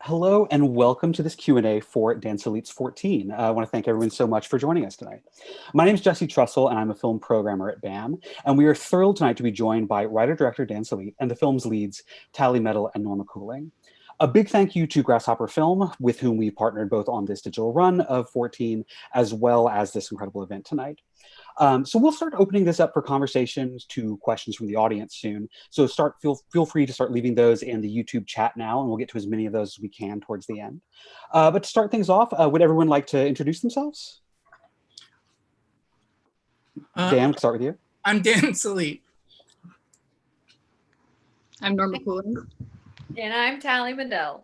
Hello and welcome to this Q&A for Dan Sallitt's 14. I want to thank everyone so much for joining us tonight. My name is Jesse Trussell and I'm a film programmer at BAM. And we are thrilled tonight to be joined by writer-director Dan Sallitt and the film's leads, Tallie, Medel, and Norma Kuhling. A big thank you to Grasshopper Film, with whom we partnered both on this digital run of 14, as well as this incredible event tonight. So we'll start opening this up for conversations to questions from the audience soon. So feel free to start leaving those in the YouTube chat now, and we'll get to as many of those as we can towards the end. But to start things off, would everyone like to introduce themselves? Dan, start with you. I'm Dan Sallitt. I'm Norma Kuhling. And I'm Tallie, Medel.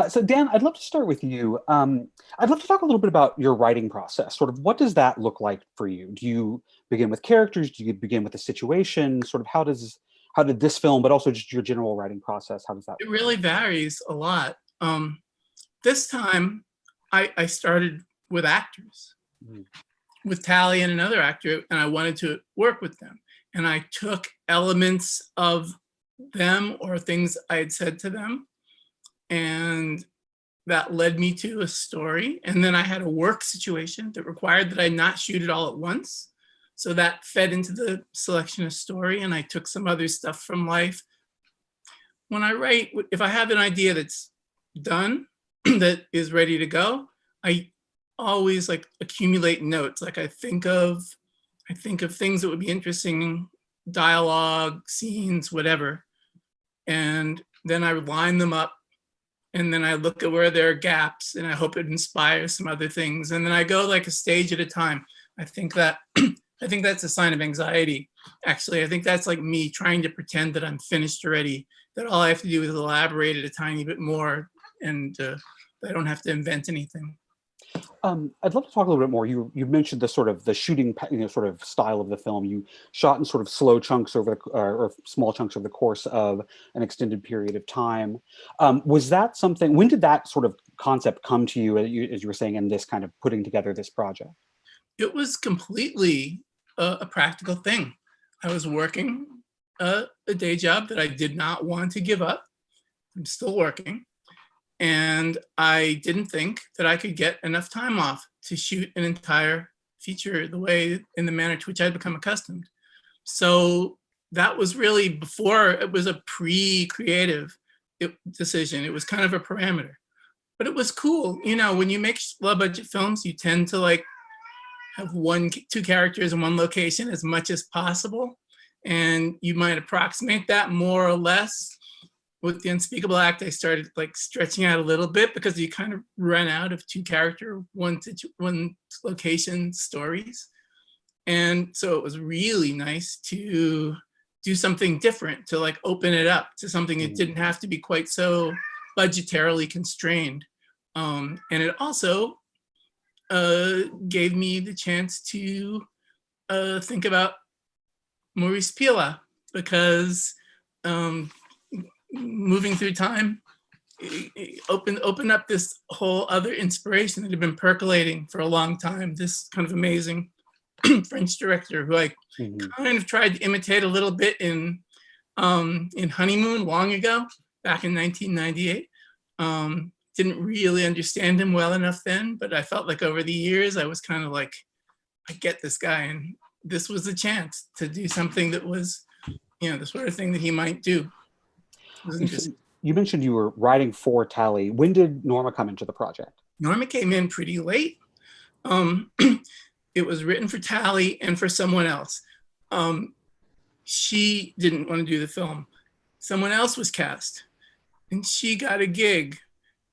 So Dan, I'd love to start with you. I'd love to talk a little bit about your writing process. Sort of what does that look like for you? Do you begin with characters? Do you begin with a situation? Sort of how did this film, but also just your general writing process, how does that It really varies a lot. This time I started with actors, with Tallie and another actor, and I wanted to work with them. And I took elements of them or things I had said to them, and that led me to a story. And then I had a work situation that required that I not shoot it all at once. So that fed into the selection of story, and I took some other stuff from life. When I write, if I have an idea that's done, that is ready to go, I always accumulate notes. I think of things that would be interesting, dialogue, scenes, whatever. And then I line them up, and then I look at where there are gaps, and I hope it inspires some other things. And then I go a stage at a time. I think that's a sign of anxiety. Actually, I think that's like me trying to pretend that I'm finished already, that all I have to do is elaborate it a tiny bit more, and I don't have to invent anything. I'd love to talk a little bit more. You mentioned the sort of the shooting, sort of style of the film. You shot in sort of slow chunks or small chunks over the course of an extended period of time. Was that something? When did that sort of concept come to you, as you were saying, in this kind of putting together this project? It was completely a practical thing. I was working a day job that I did not want to give up. I'm still working. And I didn't think that I could get enough time off to shoot an entire feature in the manner to which I'd become accustomed. So that was really before it was a pre-creative decision. It was kind of a parameter, but it was cool. When you make low budget films, you tend to have two characters in one location as much as possible. And you might approximate that more or less. With The Unspeakable Act, I started stretching out a little bit because you kind of run out of two character, one location stories. And so it was really nice to do something different, to open it up to something that didn't have to be quite so budgetarily constrained. And it also gave me the chance to think about Maurice Pila, because moving through time opened up this whole other inspiration that had been percolating for a long time. This kind of amazing French director who I kind of tried to imitate a little bit in Honeymoon long ago, back in 1998. Didn't really understand him well enough then, but I felt like over the years I was kind of I get this guy, and this was the chance to do something that was, the sort of thing that he might do. You mentioned you were writing for Tallie. When did Norma come into the project? Norma came in pretty late. It was written for Tallie and for someone else. She didn't want to do the film. Someone else was cast, and she got a gig.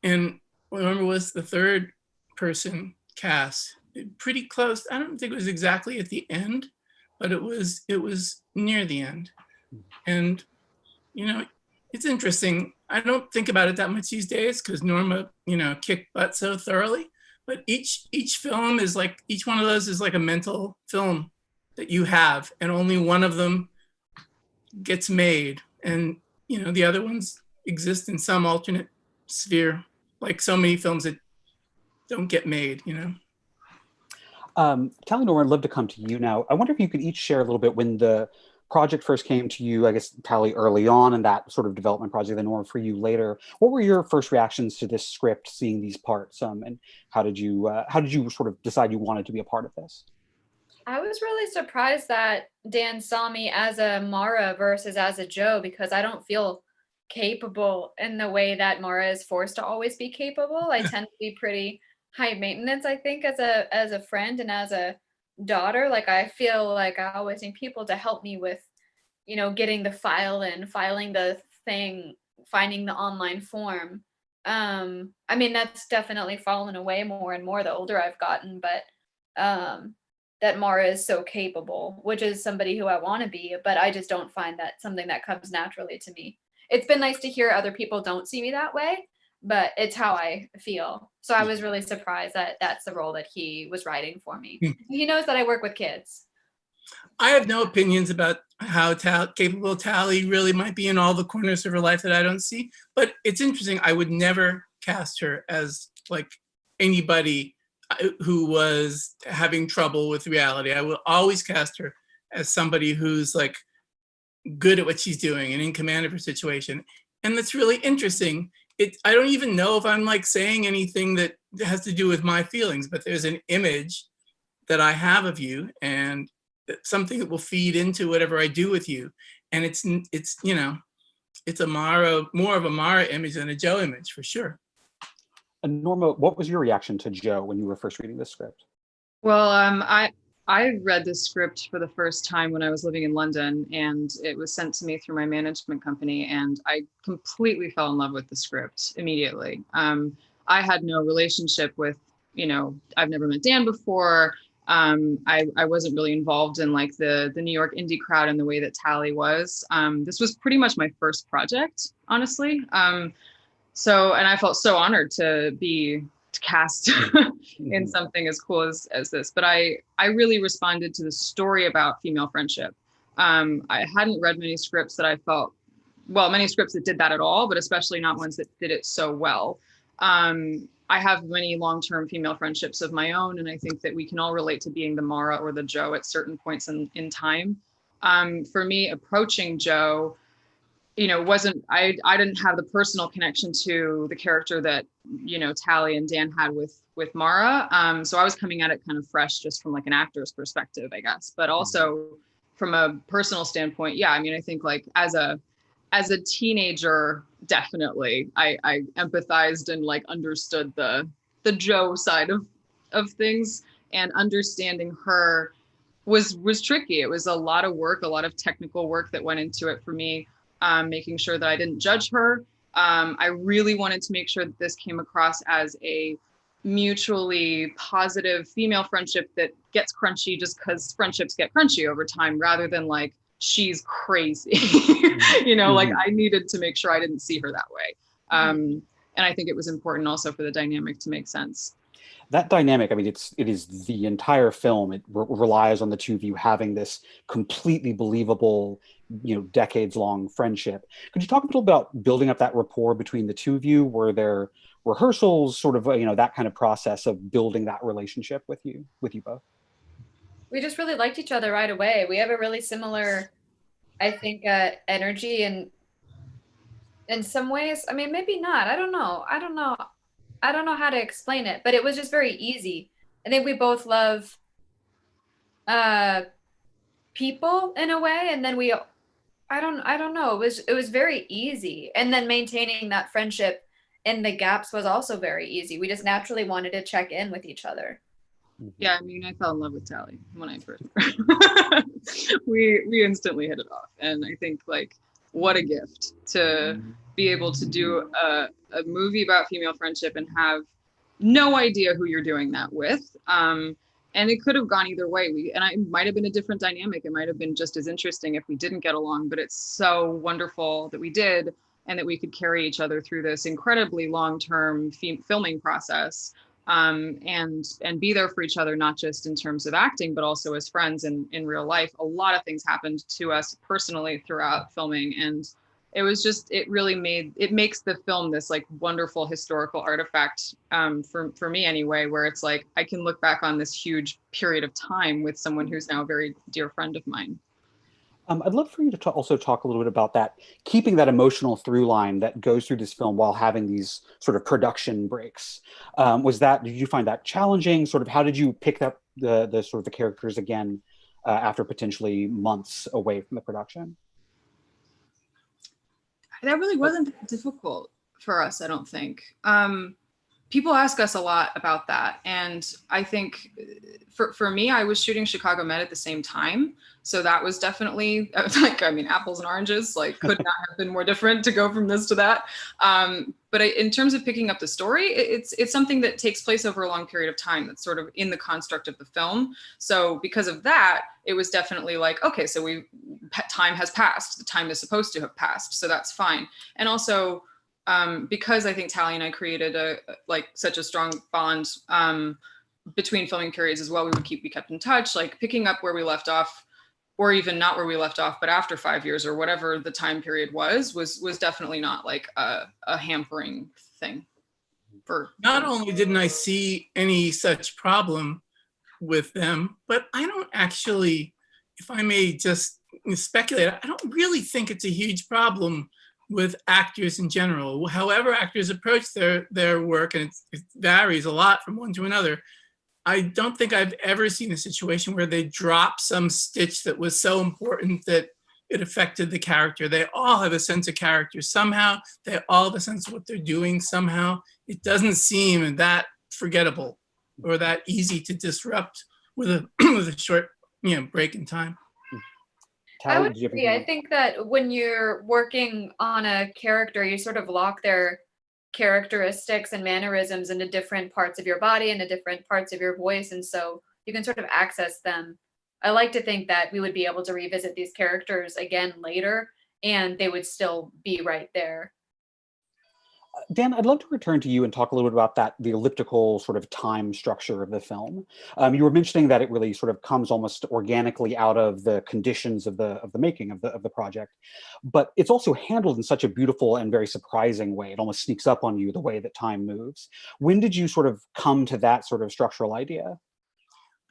And Norma was the third person cast. Pretty close. I don't think it was exactly at the end, but it was near the end. And it's interesting. I don't think about it that much these days because Norma, kicked butt so thoroughly. But each film is each one of those is like a mental film that you have, and only one of them gets made. And the other ones exist in some alternate sphere, like so many films that don't get made. Tallie, Norma, I'd love to come to you now. I wonder if you could each share a little bit when the project first came to you, I guess, Tallie, early on in that sort of development project, then Norma for you later. What were your first reactions to this script, seeing these parts, and how did you sort of decide you wanted to be a part of this? I was really surprised that Dan saw me as a Maura versus as a Joe because I don't feel capable in the way that Maura is forced to always be capable. I tend to be pretty high maintenance, I think, as a friend and as a daughter. Like I feel like I always need people to help me with, getting the file in, filing the thing, finding the online form. I mean, that's definitely fallen away more and more the older I've gotten, but that Maura is so capable, which is somebody who I want to be, but I just don't find that something that comes naturally to me. It's been nice to hear other people don't see me that way, but it's how I feel. So I was really surprised that that's the role that he was writing for me. He knows that I work with kids. I have no opinions about how capable Tallie really might be in all the corners of her life that I don't see, but it's interesting. I would never cast her as like anybody who was having trouble with reality. I will always cast her as somebody who's like good at what she's doing and in command of her situation. And that's really interesting. I don't even know if I'm like saying anything that has to do with my feelings, but there's an image that I have of you and something that will feed into whatever I do with you. And it's a more of a Maura image than a Joe image for sure. And Norma, what was your reaction to Joe when you were first reading this script? Well, I read this script for the first time when I was living in London, and it was sent to me through my management company, and I completely fell in love with the script immediately. I had no relationship with, I've never met Dan before. I wasn't really involved in like the New York indie crowd in the way that Tallie was. This was pretty much my first project, honestly. And I felt so honored to be cast in something as cool as this. But I really responded to the story about female friendship. I hadn't read many scripts that I felt, many scripts that did that at all, but especially not ones that did it so well. I have many long-term female friendships of my own, and I think that we can all relate to being the Maura or the Joe at certain points in time. For me, approaching Joe, I didn't have the personal connection to the character that, Tallie and Dan had with Maura. So I was coming at it kind of fresh, just from like an actor's perspective, I guess, but also from a personal standpoint. Yeah. I mean, I think like as a teenager, definitely I empathized and like understood the Joe side of things, and understanding her was tricky. It was a lot of work, a lot of technical work that went into it for me. Making sure that I didn't judge her. I really wanted to make sure that this came across as a mutually positive female friendship that gets crunchy just because friendships get crunchy over time, rather than like, she's crazy. Like I needed to make sure I didn't see her that way. And I think it was important also for the dynamic to make sense. That dynamic, I mean, it is the entire film. It relies on the two of you having this completely believable, decades-long friendship. Could you talk a little about building up that rapport between the two of you? Were there rehearsals, sort of, that kind of process of building that relationship with you both? We just really liked each other right away. We have a really similar, I think, energy, and in some ways, I mean, maybe not. I don't know how to explain it, but it was just very easy. I think we both love people in a way, and then I don't know. It was very easy, and then maintaining that friendship in the gaps was also very easy. We just naturally wanted to check in with each other. Yeah, I mean, I fell in love with Tallie when I first we instantly hit it off, and I think like what a gift to be able to do a movie about female friendship and have no idea who you're doing that with. And it could have gone either way. It might have been a different dynamic. It might have been just as interesting if we didn't get along, but it's so wonderful that we did, and that we could carry each other through this incredibly long-term filming process, and be there for each other, not just in terms of acting, but also as friends in real life. A lot of things happened to us personally throughout filming, and it makes the film this like wonderful historical artifact, for me anyway, where it's like I can look back on this huge period of time with someone who's now a very dear friend of mine. I'd love for you to also talk a little bit about that, keeping that emotional through line that goes through this film while having these sort of production breaks. Did you find that challenging? Sort of, how did you pick up the sort of the characters again after potentially months away from the production? That really wasn't difficult for us, I don't think. People ask us a lot about that. And I think for me, I was shooting Chicago Med at the same time. So that was definitely apples and oranges, like could not have been more different to go from this to that. But in terms of picking up the story, it's something that takes place over a long period of time. That's sort of in the construct of the film. So because of that, it was definitely like, okay, so time has passed. The time is supposed to have passed. So that's fine. And also, because I think Tallie and I created such a strong bond between filming periods as well, we kept in touch, like picking up where we left off, or even not where we left off, but after 5 years or whatever the time period was definitely not like a hampering thing. Not only didn't I see any such problem with them, but I don't actually, if I may just speculate, I don't really think it's a huge problem with actors in general. However actors approach their work, and it varies a lot from one to another, I don't think I've ever seen a situation where they drop some stitch that was so important that it affected the character. They all have a sense of character somehow. They all have a sense of what they're doing somehow. It doesn't seem that forgettable or that easy to disrupt with a short break in time. I would agree. I think that when you're working on a character, you sort of lock their characteristics and mannerisms into different parts of your body and into different parts of your voice. And so you can sort of access them. I like to think that we would be able to revisit these characters again later and they would still be right there. Dan, I'd love to return to you and talk a little bit about the elliptical sort of time structure of the film. You were mentioning that it really sort of comes almost organically out of the conditions of the making of the project, but it's also handled in such a beautiful and very surprising way. It almost sneaks up on you the way that time moves. When did you sort of come to that sort of structural idea?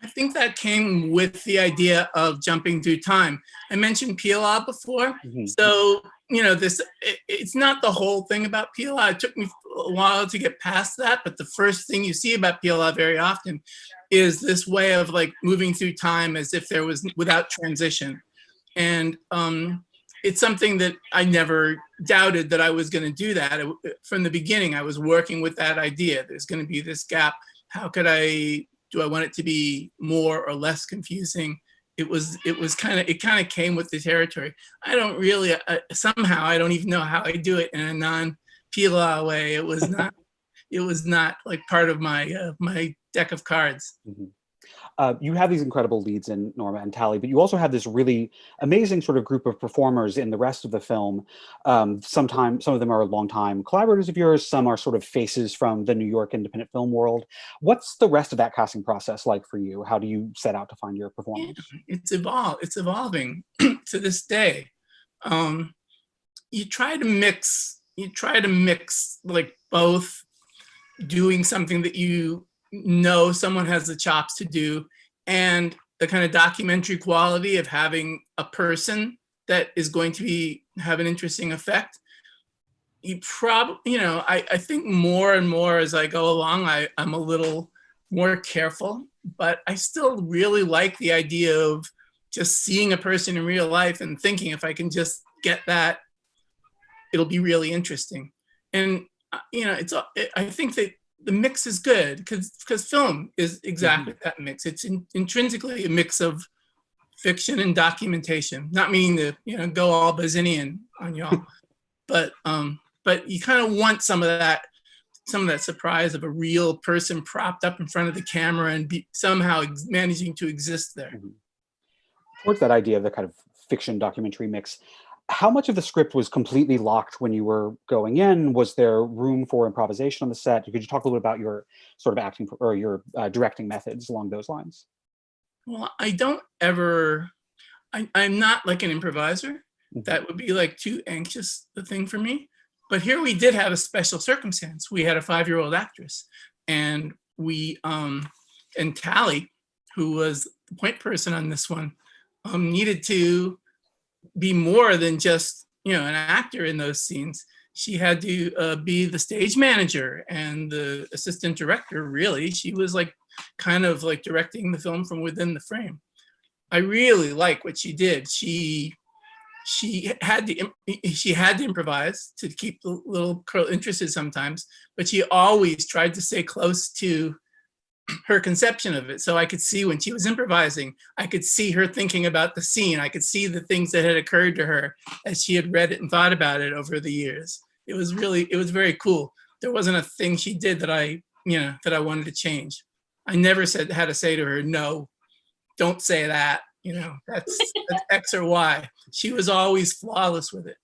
I think that came with the idea of jumping through time. I mentioned PLA before. Mm-hmm. So, it's not the whole thing about PLA. It took me a while to get past that, but the first thing you see about PLA very often is this way of like moving through time as if there was without transition. And it's something that I never doubted that I was going to do that. From the beginning, I was working with that idea. There's going to be this gap. How could do I want it to be more or less confusing? It kind of came with the territory. I don't really, somehow, I don't even know how I do it in a non-PLA way. It was not like part of my deck of cards. Mm-hmm. You have these incredible leads in Norma and Tallie, but you also have this really amazing sort of group of performers in the rest of the film. Sometimes some of them are longtime collaborators of yours. Some are sort of faces from the New York independent film world. What's the rest of that casting process like for you? How do you set out to find your performers? Yeah, it's evolving to this day. You try to mix like both doing something that someone has the chops to do, and the kind of documentary quality of having a person that is going to have an interesting effect. You probably, I think more and more as I go along, I'm a little more careful, but I still really like the idea of just seeing a person in real life and thinking if I can just get that, it'll be really interesting. And, I think that the mix is good because film is exactly that mix. It's intrinsically a mix of fiction and documentation. Not meaning to go all Bazinian on y'all, but you kind of want some of that surprise of a real person propped up in front of the camera and somehow managing to exist there. Mm-hmm. Towards that idea of the kind of fiction documentary mix, how much of the script was completely locked when you were going in? Was there room for improvisation on the set? Could you talk a little bit about your sort of acting or your directing methods along those lines? Well, I'm not like an improviser. That would be like too anxious a thing for me. But here we did have a special circumstance. We had a 5-year-old actress, and and Tallie, who was the point person on this one, needed to be more than just, you know, an actor in those scenes. She had to be the stage manager and the assistant director, really. She was like kind of like directing the film from within the frame. I really like what she did. She had to improvise to keep the little girl interested sometimes, but she always tried to stay close to her conception of it. So I could see when she was improvising, I could see her thinking about the scene. I could see the things that had occurred to her as she had read it and thought about it over the years. It was very cool. There wasn't a thing she did that I wanted to change. I never had to say to her, no, don't say that. You know, that's X or Y. She was always flawless with it.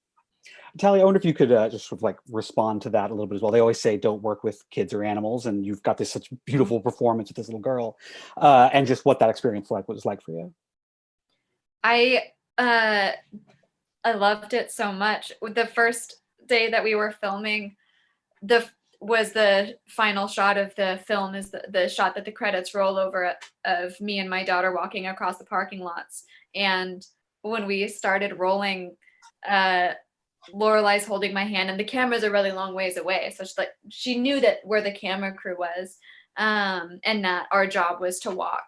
Tallie, I wonder if you could just sort of like respond to that a little bit as well. They always say don't work with kids or animals, and you've got this such beautiful performance with this little girl, and just what that experience was like for you. I loved it so much. The first day that we were filming, was the final shot of the film is the shot that the credits roll over of me and my daughter walking across the parking lots. And when we started rolling, Lorelai's holding my hand and the camera's a really long ways away. So she knew that where the camera crew was, and that our job was to walk.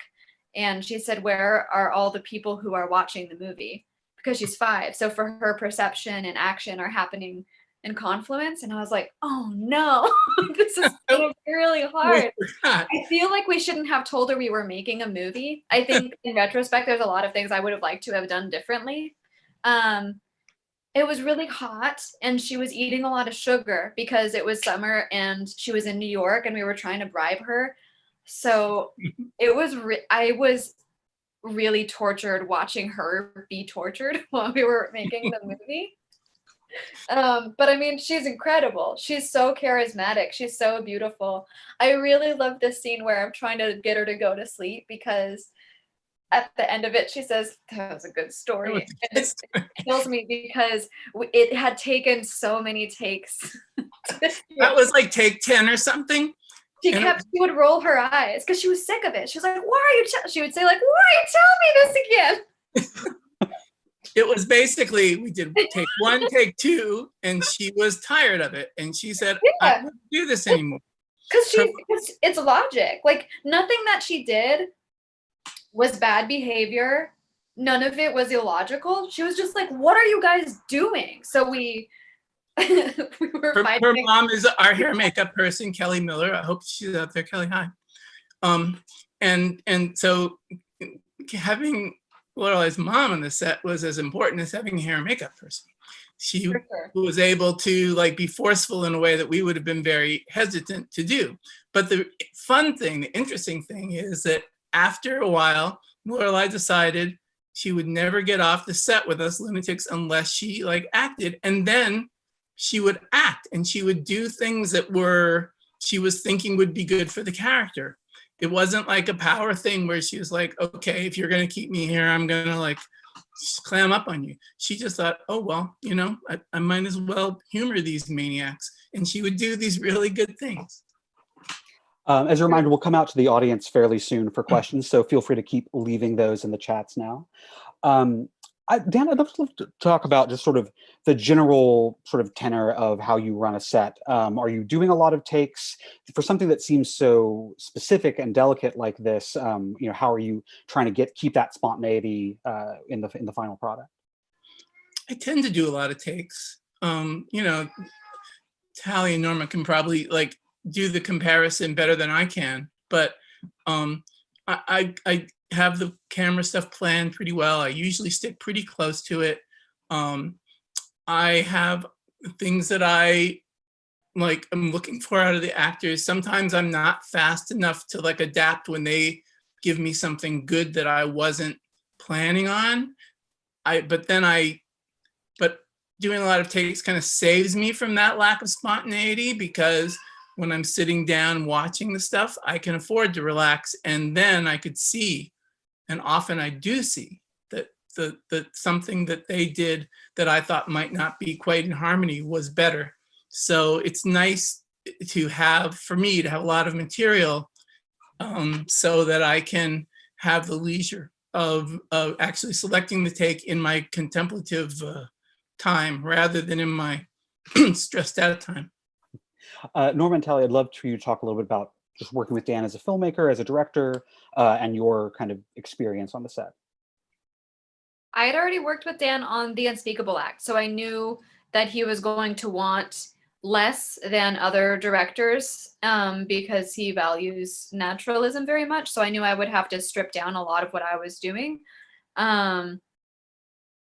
And she said, where are all the people who are watching the movie? Because she's 5. So for her, perception and action are happening in confluence. And I was like, oh no, this is really hard. I feel like we shouldn't have told her we were making a movie. I think in retrospect, there's a lot of things I would have liked to have done differently. It was really hot and she was eating a lot of sugar because it was summer and she was in New York and we were trying to bribe her. So I was really tortured watching her be tortured while we were making the movie. But I mean, she's incredible. She's so charismatic. She's so beautiful. I really love this scene where I'm trying to get her to go to sleep because at the end of it, she says, that was a good story. And it kills me because it had taken so many takes. That was like take 10 or something. She would roll her eyes because she was sick of it. She was like, why are you, she would say like, why are you telling me this again? It was basically, we did take 1, take 2, and she was tired of it. And she said, yeah. I don't do this anymore. Because it's logic. Like nothing that she did was bad behavior. None of it was illogical. She was just like, what are you guys doing? So we were fighting. Her mom is our hair makeup person, Kelly Miller. I hope she's out there, Kelly. Hi. And so having Lorelai's mom on the set was as important as having a hair and makeup person. She was able to like be forceful in a way that we would have been very hesitant to do. But the fun thing, the interesting thing is that after a while, Lorelai decided she would never get off the set with us lunatics unless she like acted. And then she would act and she would do things that she was thinking would be good for the character. It wasn't like a power thing where she was like, okay, if you're going to keep me here, I'm going to like clam up on you. She just thought, oh, well, you know, I might as well humor these maniacs. And she would do these really good things. As a reminder, we'll come out to the audience fairly soon for questions, so feel free to keep leaving those in the chats now. Dan, I'd love to talk about just sort of the general sort of tenor of how you run a set. Are you doing a lot of takes for something that seems so specific and delicate like this? You know, how are you trying to keep that spontaneity in the final product? I tend to do a lot of takes. You know, Tallie and Norma can probably like do the comparison better than I can, but I have the camera stuff planned pretty well. I usually stick pretty close to it. I have things that I like I'm looking for out of the actors. Sometimes I'm not fast enough to like adapt when they give me something good that I wasn't planning on. But doing a lot of takes kind of saves me from that lack of spontaneity, because when I'm sitting down watching the stuff, I can afford to relax, and then I could see, and often I do see, that the something that they did that I thought might not be quite in harmony was better. So it's nice for me to have a lot of material so that I can have the leisure of actually selecting the take in my contemplative time rather than in my stressed out time. Norma and Tallie, I'd love for you to talk a little bit about just working with Dan as a filmmaker, as a director, and your kind of experience on the set. I had already worked with Dan on The Unspeakable Act, so I knew that he was going to want less than other directors because he values naturalism very much. So I knew I would have to strip down a lot of what I was doing. And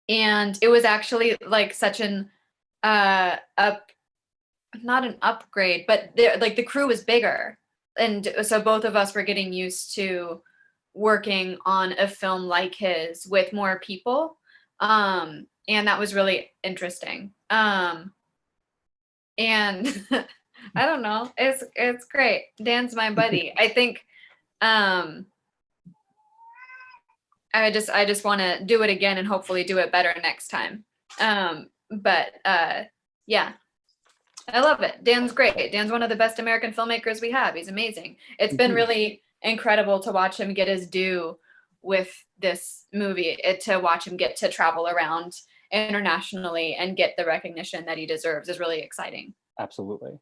it was actually like such an not an upgrade, but like the crew was bigger. And so both of us were getting used to working on a film like his with more people. And that was really interesting. And I don't know, it's great. Dan's my buddy. I think I just want to do it again and hopefully do it better next time. Yeah, I love it. Dan's great. Dan's one of the best American filmmakers we have. He's amazing. It's been really incredible to watch him get his due with this movie, to watch him get to travel around internationally and get the recognition that he deserves is really exciting. Absolutely.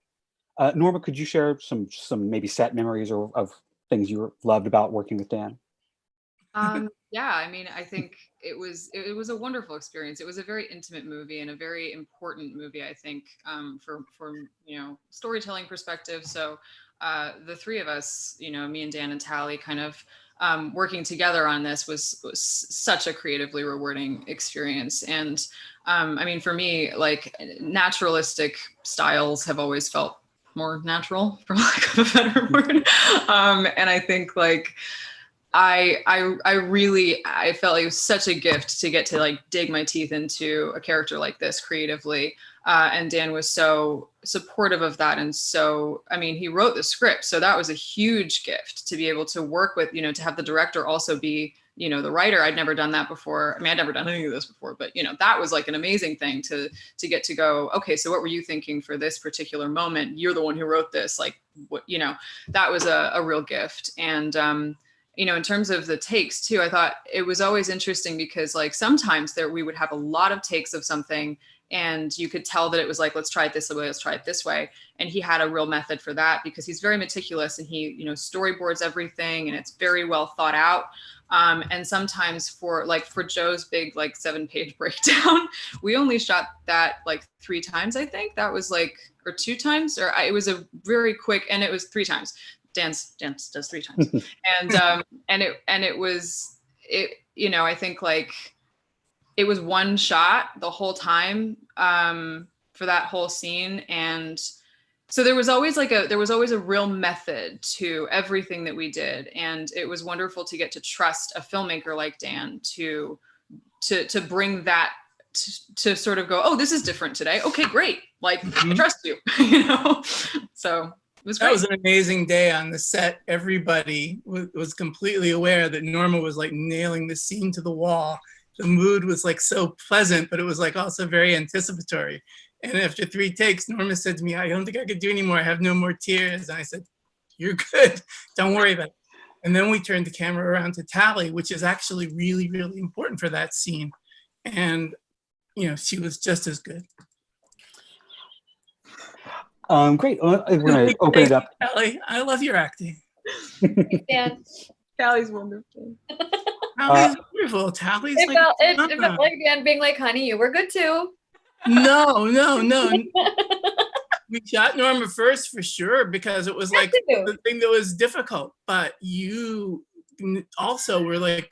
Norma, could you share some maybe set memories or of things you loved about working with Dan? Yeah, I mean, I think it was a wonderful experience. It was a very intimate movie and a very important movie, I think, for storytelling perspective. So the three of us, me and Dan and Tallie, kind of working together on this was such a creatively rewarding experience. And I mean, for me, like, naturalistic styles have always felt more natural, for lack of a better word. And I think, like, I felt like it was such a gift to get to, like, dig my teeth into a character like this creatively. And Dan was so supportive of that. And so, I mean, he wrote the script. So that was a huge gift to be able to work with, to have the director also be, the writer. I'd never done that before. I mean, I'd never done any of this before, but, that was like an amazing thing to get to go, okay, so what were you thinking for this particular moment? You're the one who wrote this, like, what, that was a real gift. And, in terms of the takes too, I thought it was always interesting because, like, sometimes we would have a lot of takes of something and you could tell that it was like, let's try it this way, let's try it this way. And he had a real method for that because he's very meticulous and he, storyboards everything and it's very well thought out. And sometimes for Joe's big, like, 7-page breakdown, we only shot that like 3 times, I think. That was like, or 2 times, it was a very quick, and it was 3 times. Dance does 3 times. And it was, I think, like, it was one shot the whole time for that whole scene. And so there was always a real method to everything that we did. And it was wonderful to get to trust a filmmaker like Dan to bring that to sort of go, oh, this is different today. Okay, great. Like, I trust you, so. That was an amazing day on the set. Everybody was completely aware that Norma was, like, nailing the scene to the wall. The mood was, like, so pleasant, but it was, like, also very anticipatory. And after 3 takes, Norma said to me, I don't think I could do anymore. I have no more tears. And I said, you're good. Don't worry about it. And then we turned the camera around to Tallie, which is actually really, really important for that scene. And, she was just as good. Great. We're going to open it up. Tallie, I love your acting. Dan. Tallie's wonderful. Tallie's wonderful. Tallie's it felt like Dan being like, honey, you were good too. No. We shot Norma first for sure because it was like the thing that was difficult. But you also were like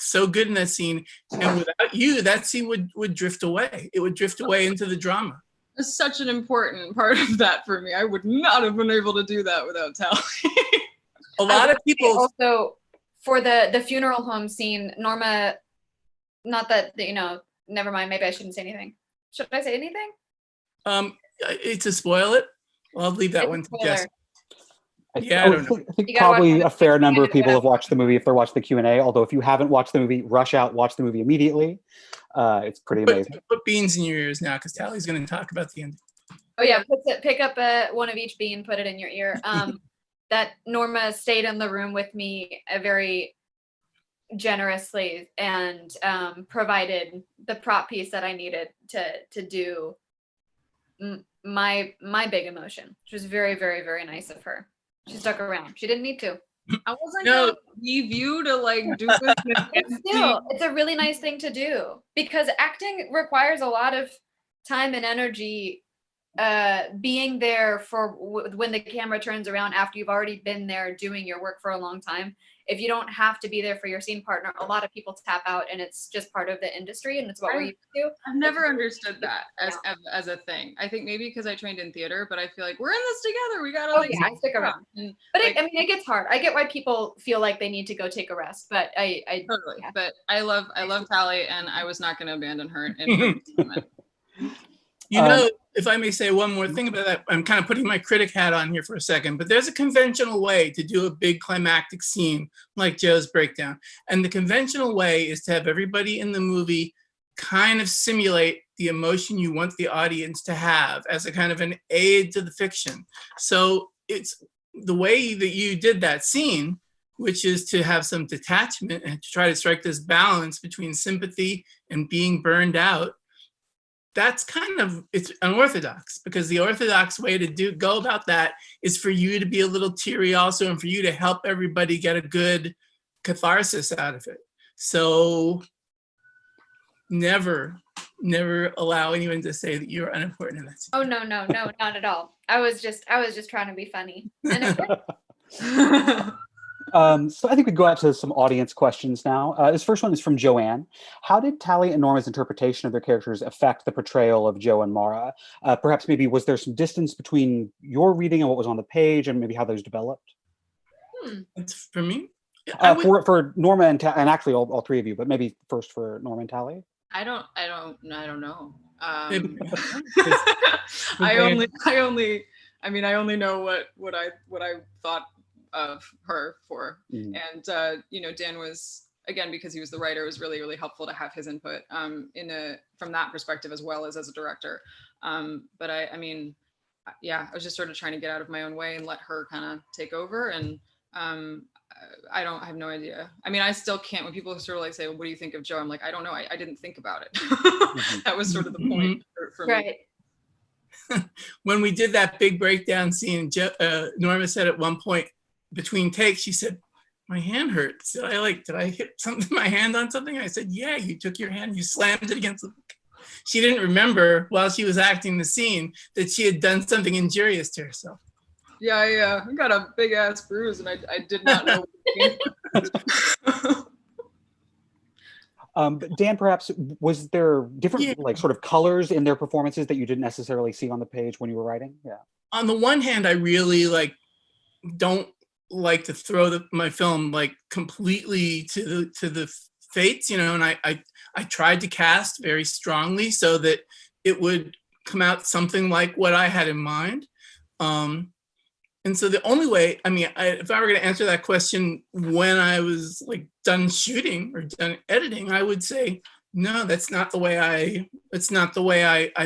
so good in that scene, and without you, that scene would drift away. It would drift away into the drama. It's such an important part of that for me. I would not have been able to do that without Tallie. A lot of people also, for the funeral home scene, Norma, not that, never mind, maybe I shouldn't say anything. Should I say anything? To spoil it, well, I'll leave that one to Jesse. I think probably a fair number of people have watched the movie if they're watching the Q&A, although if you haven't watched the movie, rush out, watch the movie immediately. It's pretty amazing. Put beans in your ears now because Tallie's going to talk about the end. Oh yeah, pick up one of each bean, put it in your ear. That Norma stayed in the room with me a very generously and provided the prop piece that I needed to do my big emotion. She was very, very, very nice of her. She stuck around. She didn't need to. I wasn't gonna leave you to like do this. It's a really nice thing to do because acting requires a lot of time and energy. Being there for when the camera turns around after you've already been there doing your work for a long time. If you don't have to be there for your scene partner, a lot of people tap out, and it's just part of the industry, and it's what we're used to. I've never understood that as a thing. I think maybe because I trained in theater, but I feel like we're in this together. We gotta I stick around. But like, it gets hard. I get why people feel like they need to go take a rest, but I totally. Yeah. But I love Tallie, and I was not going to abandon her in her moment. You know, if I may say one more thing about that, I'm kind of putting my critic hat on here for a second, but there's a conventional way to do a big climactic scene like Joe's breakdown. And the conventional way is to have everybody in the movie kind of simulate the emotion you want the audience to have as a kind of an aid to the fiction. So it's the way that you did that scene, which is to have some detachment and to try to strike this balance between sympathy and being burned out. That's kind of, it's unorthodox, because the orthodox way to go about that is for you to be a little teary also, and for you to help everybody get a good catharsis out of it. So never allow anyone to say that you're unimportant in that scene. Oh, no, not at all. I was just trying to be funny. And so I think we go out to some audience questions now. This first one is from Joanne. How did Tallie and Norma's interpretation of their characters affect the portrayal of Joe and Maura? Perhaps maybe was there some distance between your reading and what was on the page, and maybe how those developed? That's for me? For Norma and actually all three of you, but maybe first for Norma and Tallie. I don't know. I only know what I thought of her for. And Dan was, again, because he was the writer, it was really, really helpful to have his input from that perspective as well as a director. But I was just sort of trying to get out of my own way and let her kind of take over. And I have no idea. I mean, I still can't, when people sort of like say, well, what do you think of Joe? I'm like, I don't know. I didn't think about it. That was sort of the point for me. When we did that big breakdown scene, Norma said at one point between takes, she said, my hand hurts. Did I hit my hand on something? I said, yeah, you took your hand, you slammed it against the. She didn't remember while she was acting the scene that she had done something injurious to herself. Yeah, I got a big ass bruise, and I did not know. But Dan, perhaps was there different like sort of colors in their performances that you didn't necessarily see on the page when you were writing? Yeah. On the one hand, I really don't like to throw my film completely to the fates, and I tried to cast very strongly so that it would come out something like what I had in mind. And so the only way, if I were going to answer that question when I was done shooting or done editing, I would say, no, that's not the way I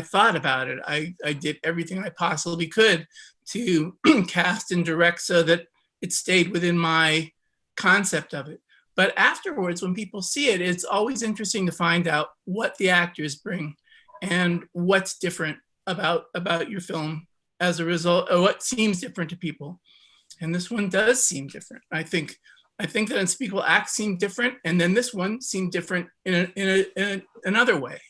thought about it. I did everything I possibly could to cast and direct so that it stayed within my concept of it. But afterwards, when people see it, it's always interesting to find out what the actors bring and what's different about your film as a result, or what seems different to people. And this one does seem different. I think that Unspeakable Acts seemed different, and then this one seemed different in another way.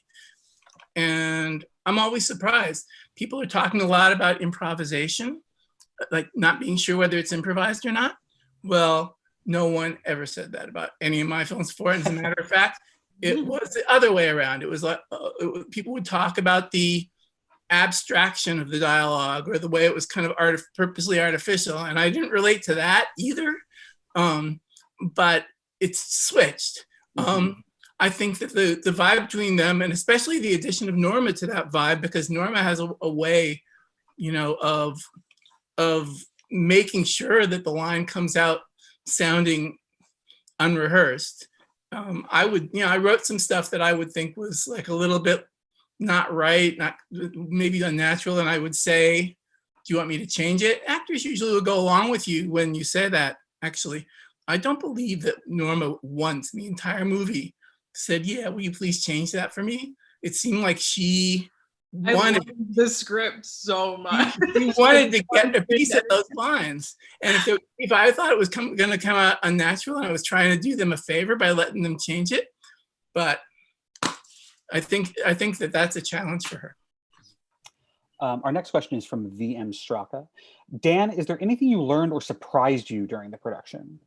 And I'm always surprised. People are talking a lot about improvisation, not being sure whether it's improvised or not. Well, no one ever said that about any of my films before. As a matter of fact, it was the other way around. It was people would talk about the abstraction of the dialogue or the way it was kind of purposely artificial, and I didn't relate to that either. But it's switched. I think that the vibe between them, and especially the addition of Norma to that vibe, because Norma has a way, of making sure that the line comes out sounding unrehearsed. I wrote some stuff that I would think was a little bit not right, not maybe unnatural, and I would say, do you want me to change it? Actors usually will go along with you when you say that, actually. I don't believe that Norma once in the entire movie said, yeah, will you please change that for me? It seemed like she I wanted love the script so much. you wanted to get a piece of those lines. And if I thought it was going to come out unnatural and I was trying to do them a favor by letting them change it, but I think that that's a challenge for her. Our next question is from VM Straka. Dan, is there anything you learned or surprised you during the production?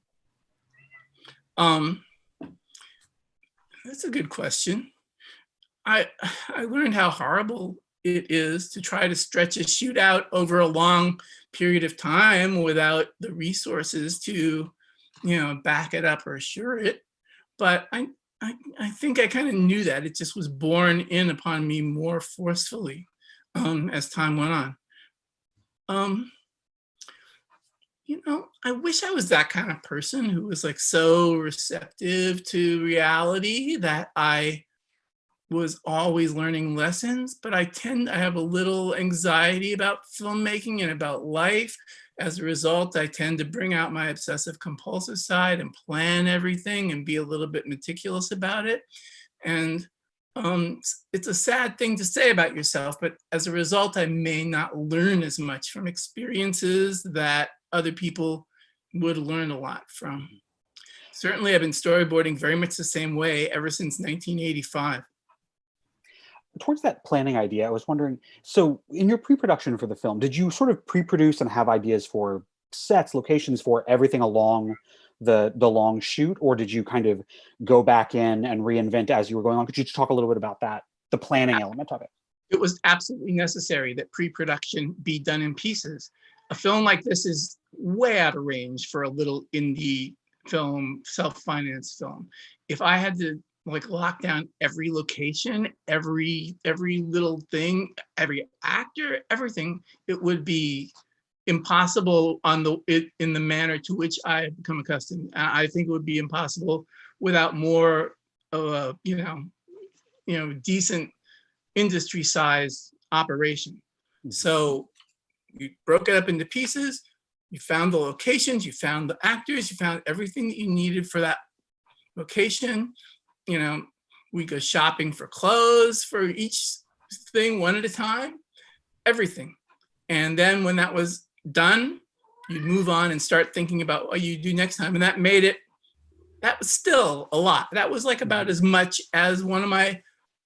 That's a good question. I learned how horrible it is to try to stretch a shootout over a long period of time without the resources to, back it up or assure it. But I think I kind of knew that. It just was borne in upon me more forcefully as time went on. I wish I was that kind of person who was like so receptive to reality that I was always learning lessons, but I have a little anxiety about filmmaking and about life. As a result, I tend to bring out my obsessive compulsive side and plan everything and be a little bit meticulous about it. And it's a sad thing to say about yourself, but as a result, I may not learn as much from experiences that other people would learn a lot from. Certainly, I've been storyboarding very much the same way ever since 1985. Towards that planning idea, I was wondering, so in your pre-production for the film, did you sort of pre-produce and have ideas for sets, locations, for everything along the long shoot, or did you kind of go back in and reinvent as you were going on? Could you talk a little bit about that, the planning element of it? It was absolutely necessary that pre-production be done in pieces. A film like this is way out of range for a little indie film, self-financed film. If I had to lock down every location, every little thing, every actor, everything, it would be impossible in the manner to which I have become accustomed. I think it would be impossible without more of a decent industry-sized operation. So you broke it up into pieces, you found the locations, you found the actors, you found everything that you needed for that location. We go shopping for clothes for each thing one at a time, everything. And then when that was done, you'd move on and start thinking about what you do next time. And that was still a lot. That was like about as much as one of my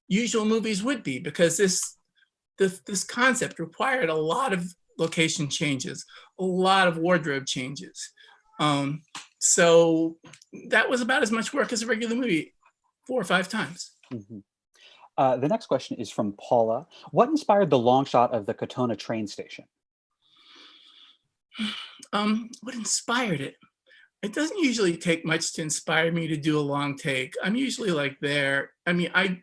usual movies would be, because this concept required a lot of location changes, a lot of wardrobe changes. So that was about as much work as a regular movie, 4 or 5 times. Mm-hmm. The next question is from Paula. What inspired the long shot of the Katona train station? What inspired it? It doesn't usually take much to inspire me to do a long take. I'm usually like there. I mean, I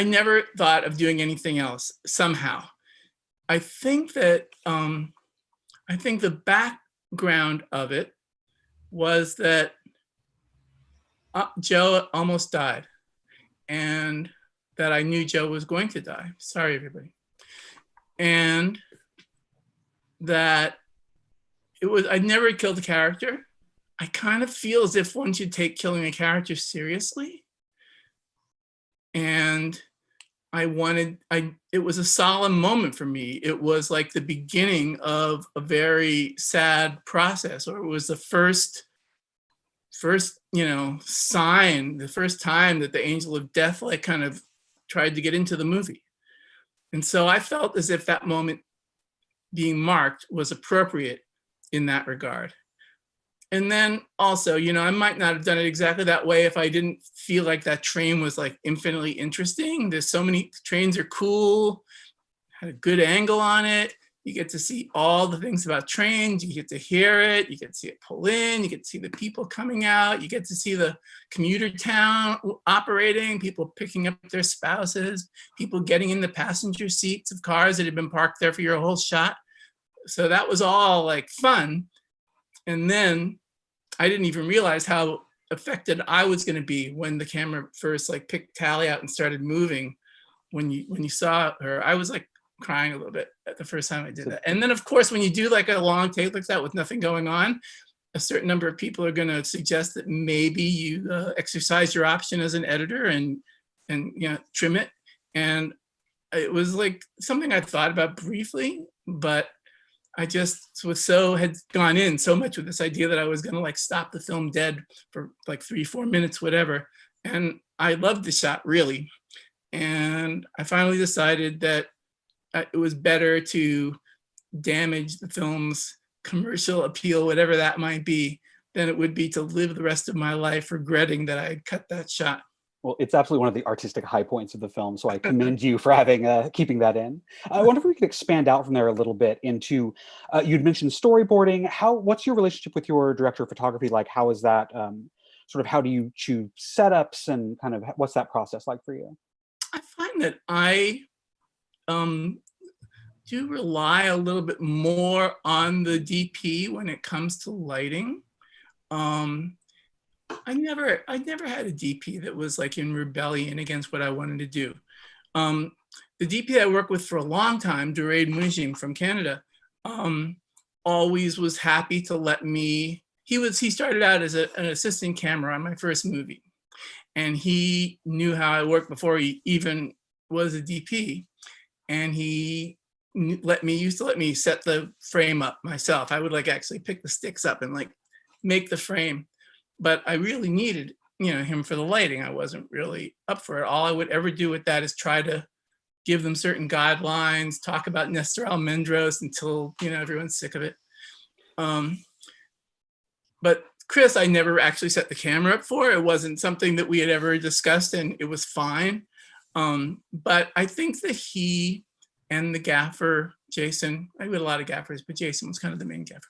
never thought of doing anything else somehow. I think that the background of it was that Joe almost died, and that I knew Joe was going to die. Sorry, everybody. And that I'd never killed a character. I kind of feel as if one should take killing a character seriously. And it was a solemn moment for me. It was like the beginning of a very sad process, or it was the first sign, the first time that the angel of death kind of tried to get into the movie. And so I felt as if that moment being marked was appropriate in that regard. And then also, I might not have done it exactly that way if I didn't feel like that train was infinitely interesting. There's so many trains are cool, had a good angle on it. You get to see all the things about trains. You get to hear it. You get to see it pull in. You get to see the people coming out. You get to see the commuter town operating, people picking up their spouses, people getting in the passenger seats of cars that had been parked there for your whole shot. So that was all fun. And then I didn't even realize how affected I was going to be when the camera first picked Tallie out and started moving. When you saw her, I was crying a little bit at the first time I did that. And then of course, when you do like a long take like that with nothing going on, a certain number of people are going to suggest that maybe you exercise your option as an editor and trim it. And it was like something I thought about briefly, but I just had gone in so much with this idea that I was going to like stop the film dead for like 3-4 minutes, whatever. And I loved the shot really. And I finally decided that it was better to damage the film's commercial appeal, whatever that might be, than it would be to live the rest of my life regretting that I had cut that shot. Well, it's absolutely one of the artistic high points of the film, so I commend you for having keeping that in. I wonder if we could expand out from there a little bit into, you'd mentioned storyboarding. What's your relationship with your director of photography like? How is that, how do you choose setups and kind of what's that process like for you? I find that I do rely a little bit more on the DP when it comes to lighting. I never had a DP that was like in rebellion against what I wanted to do. The DP I worked with for a long time, Duray Munjim from Canada, always was happy to let me. He started out as an assistant camera on my first movie, and he knew how I worked before he even was a DP, and he used to let me set the frame up myself. I would like actually pick the sticks up and like make the frame. But I really needed, him for the lighting. I wasn't really up for it. All I would ever do with that is try to give them certain guidelines, talk about Nestor Almendros until, everyone's sick of it. But Chris, I never actually set the camera up for. It wasn't something that we had ever discussed, and it was fine. But I think that he and the gaffer, Jason, I had a lot of gaffers, but Jason was kind of the main gaffer,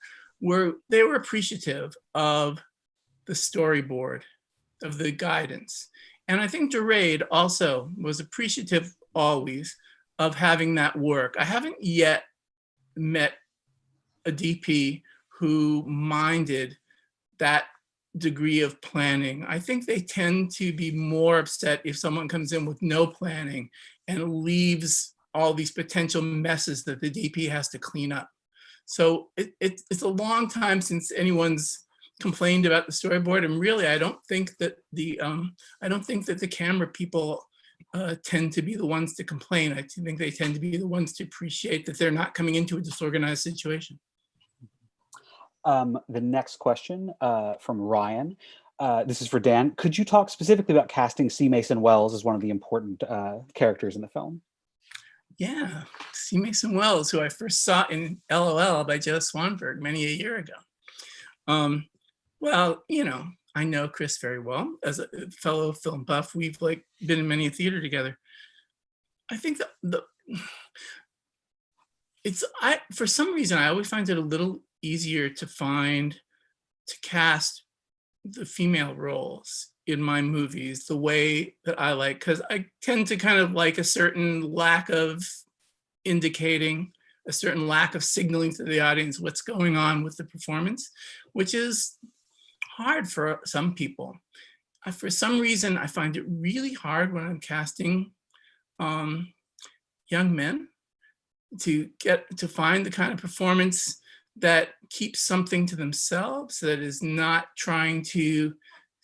they were appreciative of the storyboard, of the guidance. And I think Duray also was appreciative always of having that work. I haven't yet met a DP who minded that degree of planning. I think they tend to be more upset if someone comes in with no planning and leaves all these potential messes that the DP has to clean up. So it's a long time since anyone's complained about the storyboard, and really I don't think that the camera people tend to be the ones to complain. I think they tend to be the ones to appreciate that they're not coming into a disorganized situation. The next question from Ryan. This is for Dan. Could you talk specifically about casting C. Mason Wells as one of the important characters in the film? Yeah, C. Mason Wells, who I first saw in LOL by Joe Swanberg many a year ago. Well, I know Chris very well as a fellow film buff. We've been in many a theater together. I think that for some reason, I always find it a little easier to cast the female roles in my movies the way that I like, because I tend to kind of like a certain lack of indicating, a certain lack of signaling to the audience what's going on with the performance, which is hard for some people. For some reason, I find it really hard when I'm casting young men to find the kind of performance that keeps something to themselves, that is not trying to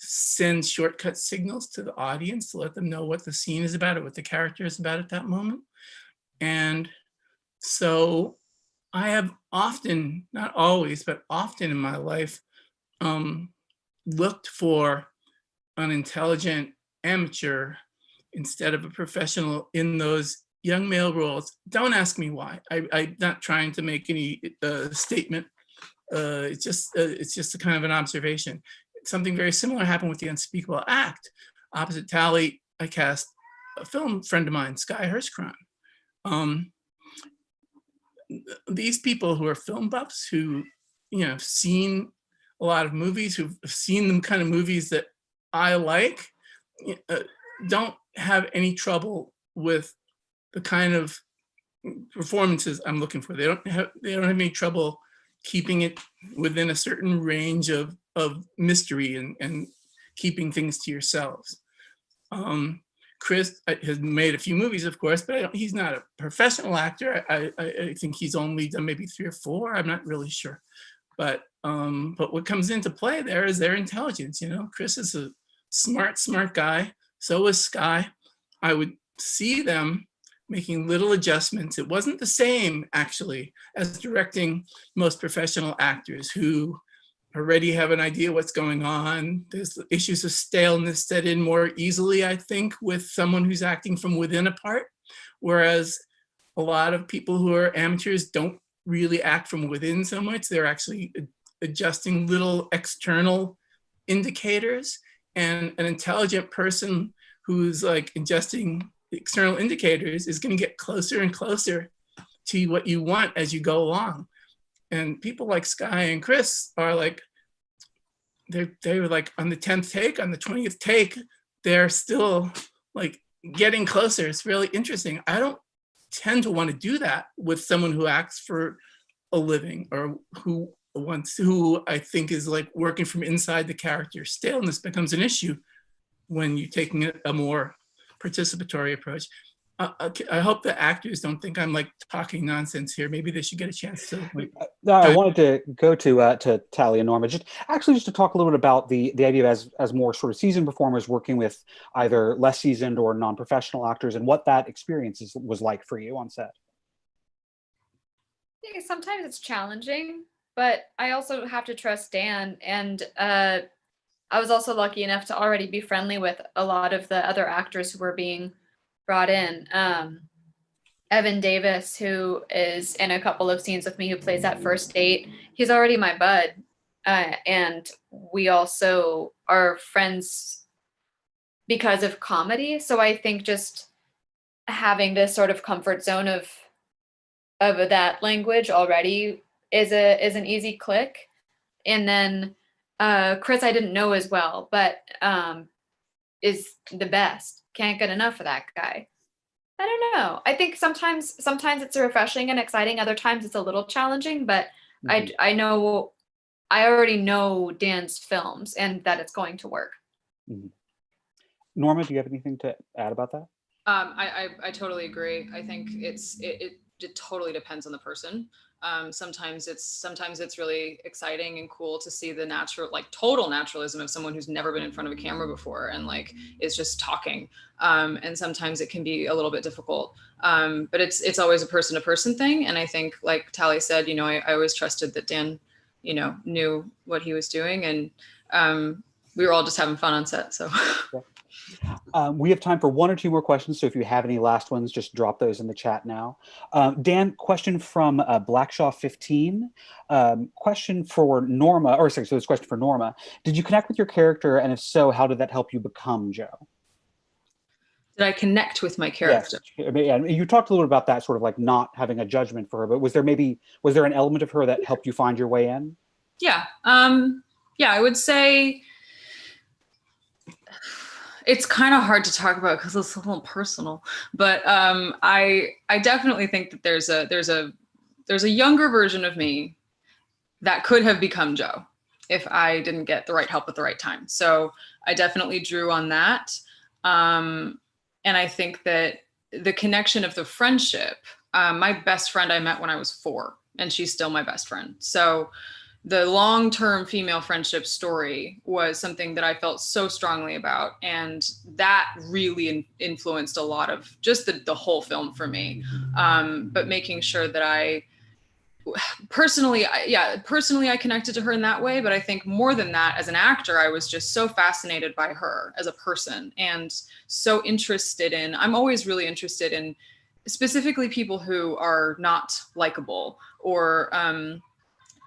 send shortcut signals to the audience to let them know what the scene is about or what the character is about at that moment. And so I have often, not always, but often in my life, looked for an intelligent amateur instead of a professional in those young male roles. Don't ask me why. I'm not trying to make any statement. It's just a kind of an observation. Something very similar happened with The Unspeakable Act. Opposite Tallie, I cast a film friend of mine, Sky Hirschkron. These people who are film buffs, who have seen a lot of movies, who've seen the kind of movies that I like, don't have any trouble with the kind of performances I'm looking for. They don't have any trouble keeping it within a certain range of mystery and keeping things to yourselves. Chris has made a few movies, of course, but he's not a professional actor. I think he's only done maybe 3 or 4. I'm not really sure. But what comes into play there is their intelligence. Chris is a smart guy. So is Sky. I would see them making little adjustments. It wasn't the same, actually, as directing most professional actors who already have an idea what's going on. There's issues of staleness set in more easily, I think, with someone who's acting from within a part, whereas a lot of people who are amateurs don't really act from within so much. They're actually adjusting little external indicators, and an intelligent person who's like adjusting the external indicators is going to get closer and closer to what you want as you go along. And people like Sky and Chris are like, they were like on the 10th take, on the 20th take, they're still like getting closer. It's really interesting. I don't tend to want to do that with someone who acts for a living, or who I think is like working from inside the character. Staleness becomes an issue when you're taking a more participatory approach. I hope the actors don't think I'm like talking nonsense here. Maybe they should get a chance to. I wanted to go to Tallie and Norma, just to talk a little bit about the idea of as more sort of seasoned performers working with either less seasoned or non-professional actors, and what that experience was like for you on set. I think sometimes it's challenging, but I also have to trust Dan, and I was also lucky enough to already be friendly with a lot of the other actors who were being brought in. Evan Davis, who is in a couple of scenes with me, who plays that first date, he's already my bud, and we also are friends because of comedy. So I think just having this sort of comfort zone of that language already is an easy click. And then Chris I didn't know as well, but is the best. Can't get enough of that guy. I don't know. I think sometimes it's refreshing and exciting. Other times it's a little challenging, but I know, I already know Dan's films and that it's going to work. Mm-hmm. Norma, do you have anything to add about that? I totally agree. I think it totally depends on the person. Sometimes it's really exciting and cool to see the total naturalism of someone who's never been in front of a camera before and like is just talking. And sometimes it can be a little bit difficult. But it's always a person to person thing. And I think, like Tallie said, I always trusted that Dan, knew what he was doing, and we were all just having fun on set. So. Yeah. We have time for 1 or 2 more questions, so if you have any last ones, just drop those in the chat now. Dan, question from Blackshaw 15. Question for Norma, so this question for Norma. Did you connect with your character, and if so, how did that help you become Joe? Did I connect with my character? Yes. Yeah, you talked a little about that, sort of like not having a judgment for her, but was there an element of her that helped you find your way in? Yeah. I would say it's kind of hard to talk about because it's a little personal, but I definitely think that there's a younger version of me that could have become Joe if I didn't get the right help at the right time. So I definitely drew on that. And I think that the connection of the friendship, my best friend I met when I was 4, and she's still my best friend. So the long-term female friendship story was something that I felt so strongly about. And that really influenced a lot of just the whole film for me. But making sure that I personally I connected to her in that way. But I think more than that, as an actor, I was just so fascinated by her as a person, and so I'm always really interested in specifically people who are not likable or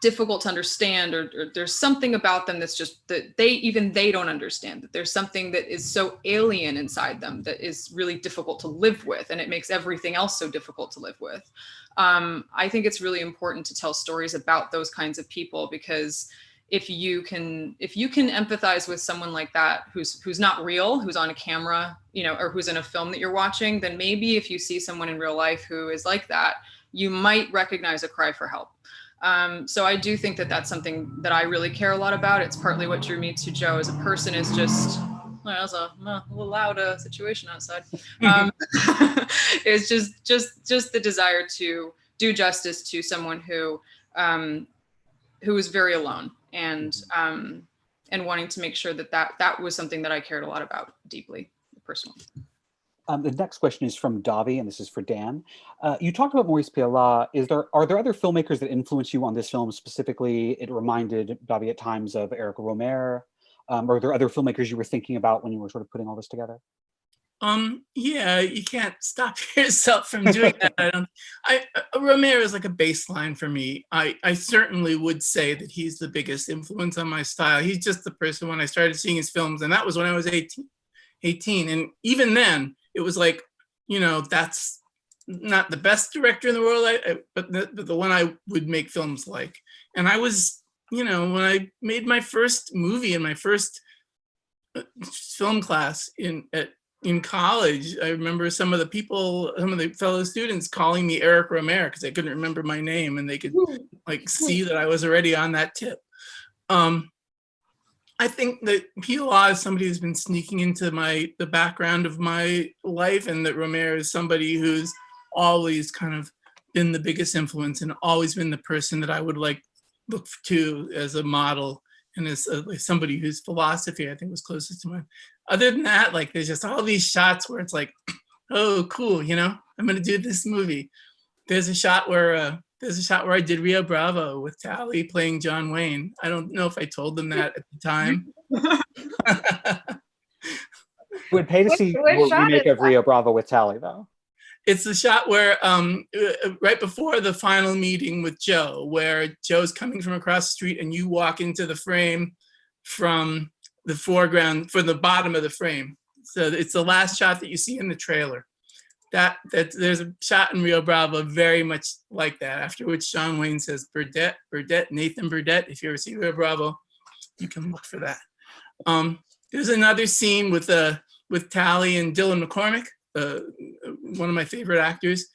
difficult to understand, or there's something about them that's just that they don't understand, that there's something that is so alien inside them that is really difficult to live with, and it makes everything else so difficult to live with. I think it's really important to tell stories about those kinds of people, because if you can empathize with someone like that who's not real, who's on a camera, or who's in a film that you're watching, then maybe if you see someone in real life who is like that, you might recognize a cry for help. So I do think that that's something that I really care a lot about. It's partly what drew me to Joe as a person, is just Well, that was a little loud situation outside. It's just the desire to do justice to someone who was very alone, and wanting to make sure that was something that I cared a lot about deeply, personally. The next question is from Davi, and this is for Dan. You talked about Maurice Pialat. Are there other filmmakers that influenced you on this film specifically? It reminded Davi at times of Eric Romer. Or are there other filmmakers you were thinking about when you were sort of putting all this together? Yeah, you can't stop yourself from doing that. Romer is like a baseline for me. I certainly would say that he's the biggest influence on my style. He's just the person when I started seeing his films, and that was when I was 18. And even then, it was like, that's not the best director in the world, but the one I would make films like. And I was, when I made my first movie in my first film class in college, I remember some of the fellow students calling me Eric Romer because they couldn't remember my name, and they could see that I was already on that tip. I think that Pialat is somebody who's been sneaking into the background of my life, and that Romer is somebody who's always kind of been the biggest influence and always been the person that I would look to as a model, and as somebody whose philosophy I think was closest to mine. Other than that, there's just all these shots where it's like, oh, cool, I'm gonna do this movie. There's a shot where I did Rio Bravo with Tallie playing John Wayne. I don't know if I told them that at the time. Would pay to see your remake of Rio Bravo with Tallie, though. It's the shot where right before the final meeting with Joe, where Joe's coming from across the street and you walk into the frame from the foreground, from the bottom of the frame. So it's the last shot that you see in the trailer. That there's a shot in Rio Bravo very much like that, after which John Wayne says, Burdett, Nathan Burdett. If you ever see Rio Bravo, you can look for that. There's another scene with Tallie and Dylan McCormick, one of my favorite actors,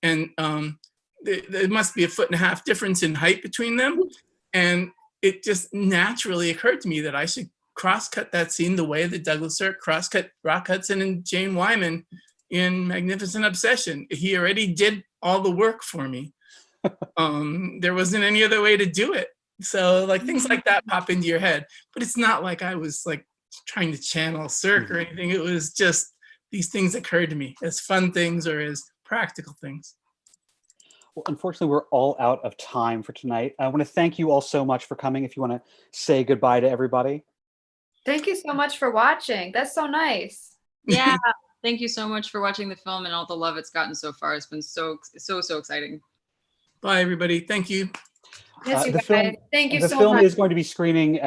and there must be 1.5 foot difference in height between them, and it just naturally occurred to me that I should cross-cut that scene the way that Douglas Sirk cross-cut Rock Hudson and Jane Wyman in Magnificent Obsession. He already did all the work for me. There wasn't any other way to do it. So things like that pop into your head, but it's not like I was trying to channel Sirk or anything. It was just these things occurred to me as fun things or as practical things. Well, unfortunately, we're all out of time for tonight. I want to thank you all so much for coming. If you want to say goodbye to everybody. Thank you so much for watching. That's so nice. Yeah. Thank you so much for watching the film and all the love it's gotten so far. It's been so exciting. Bye, everybody. Thank you. Yes, you The guys. film, Thank you the so film much. is going to be screening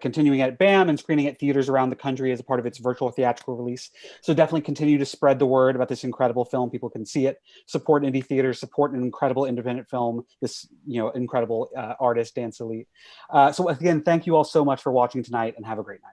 continuing at BAM and screening at theaters around the country as a part of its virtual theatrical release. So definitely continue to spread the word about this incredible film. People can see it, support indie theaters, support an incredible independent film, this incredible artist, Dan Sallitt. So again, thank you all so much for watching tonight, and have a great night.